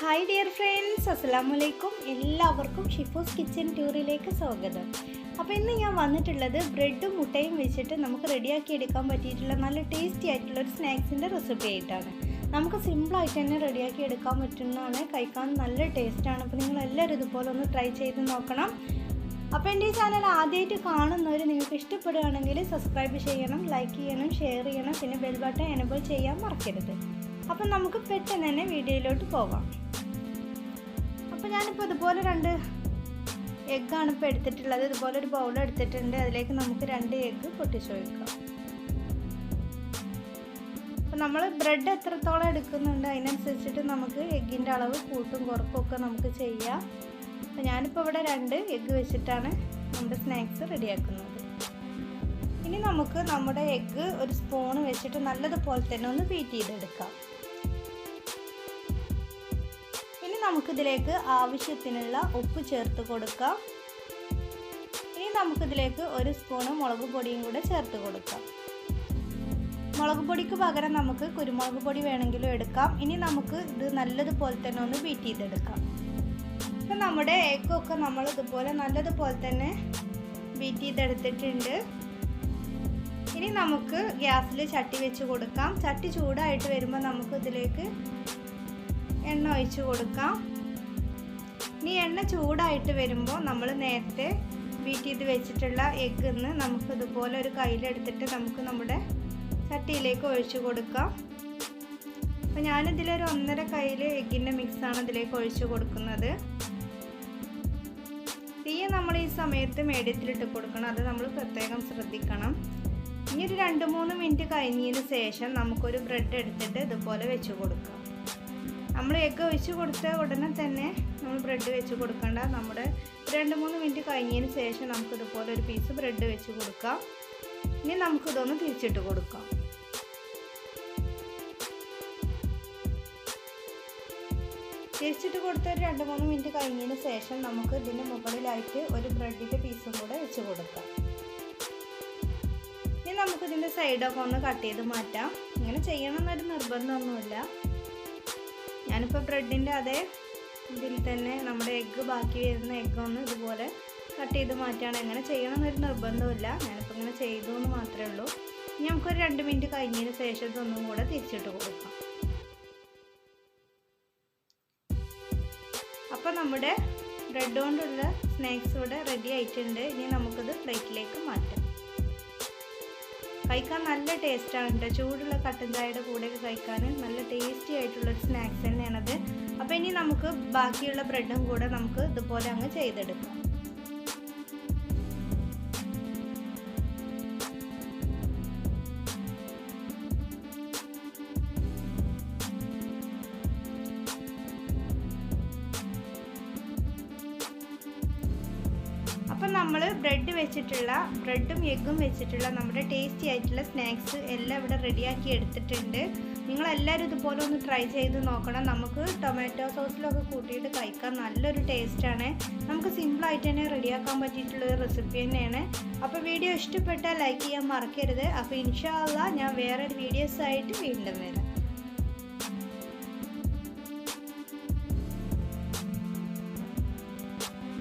Hi dear friends, അസ്സലാമലൈക്കും. എല്ലാവർക്കും ഷിഫൂസ് kitchen ടൂറിലേക്ക് സ്വാഗതം. അപ്പോൾ ഇന്ന് ഞാൻ വന്നിട്ടുള്ളത് ബ്രെഡും മുട്ടയും വെച്ചിട്ട് നമുക്ക് റെഡിയാക്കി എടുക്കാൻ പറ്റിയിട്ടുള്ള നല്ല ടേസ്റ്റി ആയിട്ടുള്ള ഒരു സ്നാക്സിൻ്റെ റെസിപ്പി ആയിട്ടാണ്. നമുക്ക് സിമ്പിളായിട്ട് തന്നെ റെഡിയാക്കി എടുക്കാൻ പറ്റുന്നതാണ്, കഴിക്കാൻ നല്ല ടേസ്റ്റാണ്. അപ്പോൾ നിങ്ങളെല്ലാവരും ഇതുപോലെ ഒന്ന് ട്രൈ ചെയ്ത് നോക്കണം. അപ്പോൾ എൻ്റെ ഈ ചാനൽ ആദ്യമായിട്ട് കാണുന്നവർ നിങ്ങൾക്ക് ഇഷ്ടപ്പെടുകയാണെങ്കിൽ സബ്സ്ക്രൈബ് ചെയ്യണം, ലൈക്ക് ചെയ്യണം, ഷെയർ ചെയ്യണം, പിന്നെ ബെൽ ബട്ടൺ എനേബിൾ ചെയ്യാൻ മറക്കരുത്. അപ്പം നമുക്ക് പെട്ടെന്ന് തന്നെ വീഡിയോയിലോട്ട് പോകാം. അപ്പോൾ ഞാനിപ്പോൾ ഇതുപോലെ 2 എഗ്ഗാണ് ഇപ്പോൾ എടുത്തിട്ടുള്ളത്. ഇതുപോലെ ഒരു ബൗൾ എടുത്തിട്ടുണ്ട്. അതിലേക്ക് നമുക്ക് 2 എഗ്ഗ് പൊട്ടിച്ച് ഒഴിക്കാം. അപ്പോൾ നമ്മൾ ബ്രെഡ് എത്രത്തോളം എടുക്കുന്നുണ്ട് അതിനനുസരിച്ചിട്ട് നമുക്ക് എഗ്ഗിൻ്റെ അളവ് കൂട്ടും കുറക്കും ഒക്കെ നമുക്ക് ചെയ്യാം. അപ്പോൾ ഞാനിപ്പോൾ ഇവിടെ 2 എഗ്ഗ് വെച്ചിട്ടാണ് നമ്മുടെ സ്നാക്സ് റെഡിയാക്കുന്നത്. ഇനി നമുക്ക് നമ്മുടെ എഗ്ഗ് ഒരു സ്പൂൺ വെച്ചിട്ട് നല്ലതുപോലെ തന്നെ ഒന്ന് ബീറ്റ് ചെയ്തെടുക്കാം. ഇനി നമുക്കിതിലേക്ക് ആവശ്യത്തിനുള്ള ഉപ്പ് ചേർത്ത് കൊടുക്കാം. ഇനി നമുക്കിതിലേക്ക് 1 സ്പൂണ് മുളക് പൊടിയും കൂടെ ചേർത്ത് കൊടുക്കാം. മുളക് പൊടിക്ക് പകരം നമുക്ക് കുരുമുളക് പൊടി വേണമെങ്കിലും എടുക്കാം. ഇനി നമുക്ക് ഇത് നല്ലതുപോലെ തന്നെ ഒന്ന് ബീറ്റ് ചെയ്തെടുക്കാം. ഇപ്പം നമ്മുടെ എഗ്ഗൊക്കെ നമ്മൾ ഇതുപോലെ നല്ലതുപോലെ തന്നെ ബീറ്റ് ചെയ്തെടുത്തിട്ടുണ്ട്. ഇനി നമുക്ക് ഗ്യാസിൽ ചട്ടി വെച്ച് കൊടുക്കാം. ചട്ടി ചൂടായിട്ട് വരുമ്പോൾ നമുക്ക് ഇതിലേക്ക് എണ്ണ ഒഴിച്ച് കൊടുക്കാം. ഇനി എണ്ണ ചൂടായിട്ട് വരുമ്പോൾ നമ്മൾ നേരത്തെ ബീറ്റ് ചെയ്ത് വെച്ചിട്ടുള്ള എഗ്ഗിന്ന് നമുക്ക് ഇതുപോലെ ഒരു കയ്യിലെടുത്തിട്ട് നമുക്ക് നമ്മുടെ ചട്ടിയിലേക്ക് ഒഴിച്ച് കൊടുക്കാം. അപ്പോൾ ഞാനിതിലൊരു 1.5 കയ്യിൽ എഗ്ഗിൻ്റെ മിക്സാണ് ഇതിലേക്ക് ഒഴിച്ച് കൊടുക്കുന്നത്. തീ നമ്മൾ ഈ സമയത്ത് മീഡിയത്തിലിട്ട് കൊടുക്കണം, അത് നമ്മൾ പ്രത്യേകം ശ്രദ്ധിക്കണം. ഇനി ഒരു 2-3 മിനിറ്റ് കഴിഞ്ഞതിന് ശേഷം നമുക്കൊരു ബ്രെഡ് എടുത്തിട്ട് ഇതുപോലെ വെച്ച് കൊടുക്കാം. നമ്മൾ എഗ്ഗ് ഒഴിച്ച് കൊടുത്ത ഉടനെ തന്നെ നമ്മൾ ബ്രെഡ് വെച്ച് കൊടുക്കേണ്ട. നമ്മുടെ 2-3 മിനിറ്റ് കഴിഞ്ഞതിന് ശേഷം നമുക്കിതുപോലെ ഒരു പീസ് ബ്രെഡ് വെച്ച് കൊടുക്കാം. ഇനി നമുക്കിതൊന്ന് തിരിച്ചിട്ട് കൊടുക്കാം. തിരിച്ചിട്ട് കൊടുത്ത ഒരു 2-3 മിനിറ്റ് കഴിഞ്ഞതിന് ശേഷം നമുക്ക് ഇതിന് മുകളിലായിട്ട് ഒരു ബ്രെഡിൻ്റെ പീസും കൂടെ വെച്ച് കൊടുക്കാം. ഇനി നമുക്കിതിൻ്റെ സൈഡൊക്കെ ഒന്ന് കട്ട് ചെയ്ത് മാറ്റാം. ഇങ്ങനെ ചെയ്യണമെന്നൊരു നിർബന്ധമൊന്നുമില്ല. ഞാനിപ്പോൾ ബ്രെഡിൻ്റെ അതേ ഇതിൽ തന്നെ നമ്മുടെ എഗ്ഗ് ബാക്കി വരുന്ന എഗ്ഗൊന്ന് ഇതുപോലെ കട്ട് ചെയ്ത് മാറ്റുകയാണ്. എങ്ങനെ ചെയ്യണമെന്നൊരു നിർബന്ധമില്ല, ഞാനിപ്പോൾ ഇങ്ങനെ ചെയ്തു എന്ന് മാത്രമേ ഉള്ളൂ. ഇനി നമുക്കൊരു 2 മിനിറ്റ് കഴിഞ്ഞതിന് ശേഷം ഇതൊന്നും കൂടെ തിരിച്ചിട്ട് കൊടുക്കാം. അപ്പോൾ നമ്മുടെ ബ്രെഡ് കൊണ്ടുള്ള സ്നാക്സ് ഇവിടെ റെഡി ആയിട്ടുണ്ട്. ഇനി നമുക്കിത് പ്ലേറ്റിലേക്ക് മാറ്റാം. കഴിക്കാൻ നല്ല ടേസ്റ്റാണ് കേട്ടോ. ചൂടുള്ള കട്ടൻ ചായയുടെ കൂടെയൊക്കെ കഴിക്കാൻ നല്ല ടേസ്റ്റി ആയിട്ടുള്ളൊരു സ്നാക്സ് തന്നെയാണത്. അപ്പോൾ ഇനി നമുക്ക് ബാക്കിയുള്ള ബ്രെഡും കൂടെ നമുക്ക് ഇതുപോലെ അങ്ങ് ചെയ്തെടുക്കാം. അപ്പം നമ്മൾ ബ്രെഡും എഗ്ഗും വെച്ചിട്ടുള്ള നമ്മുടെ ടേസ്റ്റി ആയിട്ടുള്ള സ്നാക്സ് എല്ലാം ഇവിടെ റെഡിയാക്കി എടുത്തിട്ടുണ്ട്. നിങ്ങളെല്ലാവരും ഇതുപോലെ ഒന്ന് ട്രൈ ചെയ്ത് നോക്കണം. നമുക്ക് ടൊമാറ്റോ സോസിലൊക്കെ കൂട്ടിയിട്ട് കഴിക്കാൻ നല്ലൊരു ടേസ്റ്റാണ്. നമുക്ക് സിമ്പിളായിട്ട് തന്നെ റെഡിയാക്കാൻ പറ്റിയിട്ടുള്ളൊരു റെസിപ്പി തന്നെയാണ്. അപ്പോൾ വീഡിയോ ഇഷ്ടപ്പെട്ടാൽ ലൈക്ക് ചെയ്യാൻ മറക്കരുത്. അപ്പോൾ ഇൻഷാ അല്ലാഹ് ഞാൻ വേറൊരു വീഡിയോസായിട്ട് വീണ്ടും വരാം.